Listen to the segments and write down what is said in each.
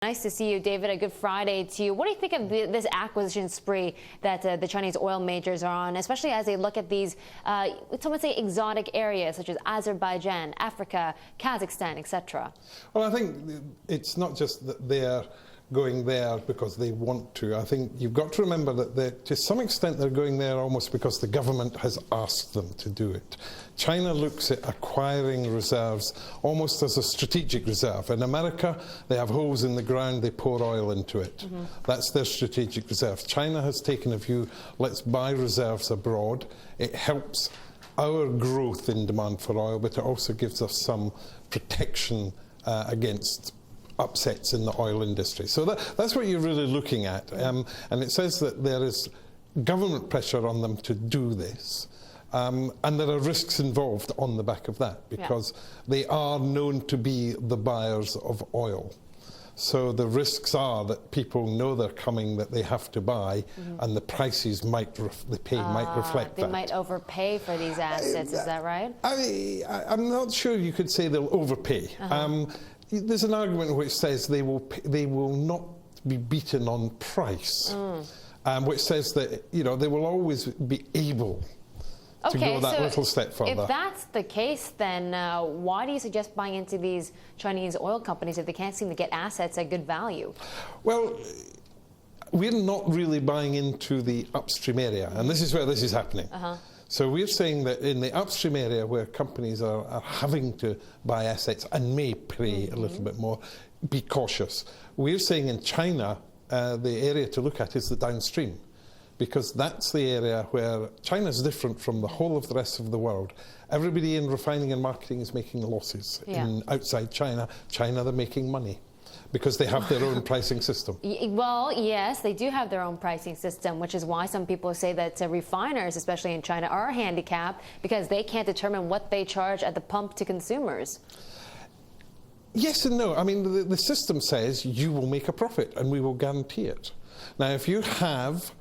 Nice to see you, David. A good Friday to you. What do you think of this acquisition spree that the Chinese oil majors are on, especially as they look at these, some would say, exotic areas such as Azerbaijan, Africa, Kazakhstan, etc.? Well, I think it's not just that they're going there because they want to. I think you've got to remember that to some extent they're going there almost because the government has asked them to do it. China looks at acquiring reserves almost as a strategic reserve. In America, they have holes in the ground, they pour oil into it. That's their strategic reserve. China has taken a view, let's buy reserves abroad. It helps our growth in demand for oil, but it also gives us some protection against upsets in the oil industry. So that's what you're really looking at. And it says that there is government pressure on them to do this. And there are risks involved on the back of that because they are known to be the buyers of oil. So the risks are that people know they're coming, that they have to buy, and the prices might reflect that. They might overpay for these assets, is that right? I'm not sure you could say they'll overpay. There's an argument which says they will not be beaten on price, which says that they will always be able to go that little step further. If that's the case, then why do you suggest buying into these Chinese oil companies if they can't seem to get assets at good value? Well, we're not really buying into the upstream area, and this is where this is happening. So we're saying that in the upstream area where companies are having to buy assets and may pay a little bit more, be cautious. We're saying in China, the area to look at is the downstream, because that's the area where China is different from the whole of the rest of the world. Everybody in refining and marketing is making losses. Outside China, they're making money, because they have their own pricing system. Well, yes, they do have their own pricing system, which is why some people say that refiners, especially in China, are handicapped because they can't determine what they charge at the pump to consumers. Yes and no. I mean, the system says you will make a profit and we will guarantee it. Now, if you have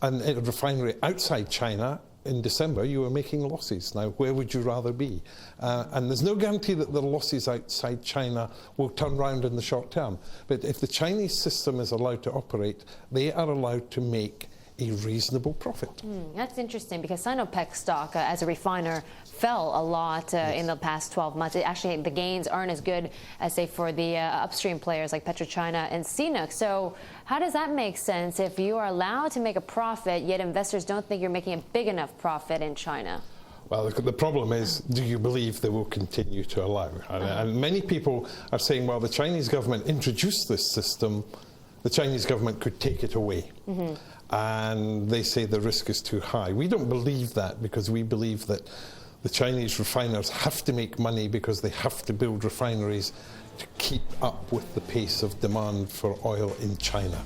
a refinery outside China, in December, you were making losses. Now, where would you rather be? And there's no guarantee that the losses outside China will turn around in the short term. But if the Chinese system is allowed to operate, they are allowed to make a reasonable profit. That's interesting, because Cnooc stock as a refiner fell a lot in the past 12 months. Actually, the gains aren't as good as, say, for the upstream players like PetroChina and Cnooc. So how does that make sense if you are allowed to make a profit, yet investors don't think you're making a big enough profit in China? Well, the problem is, do you believe they will continue to allow? And many people are saying, well, the Chinese government introduced this system, the Chinese government could take it away. And they say the risk is too high. We don't believe that, because we believe that the Chinese refiners have to make money because they have to build refineries to keep up with the pace of demand for oil in China.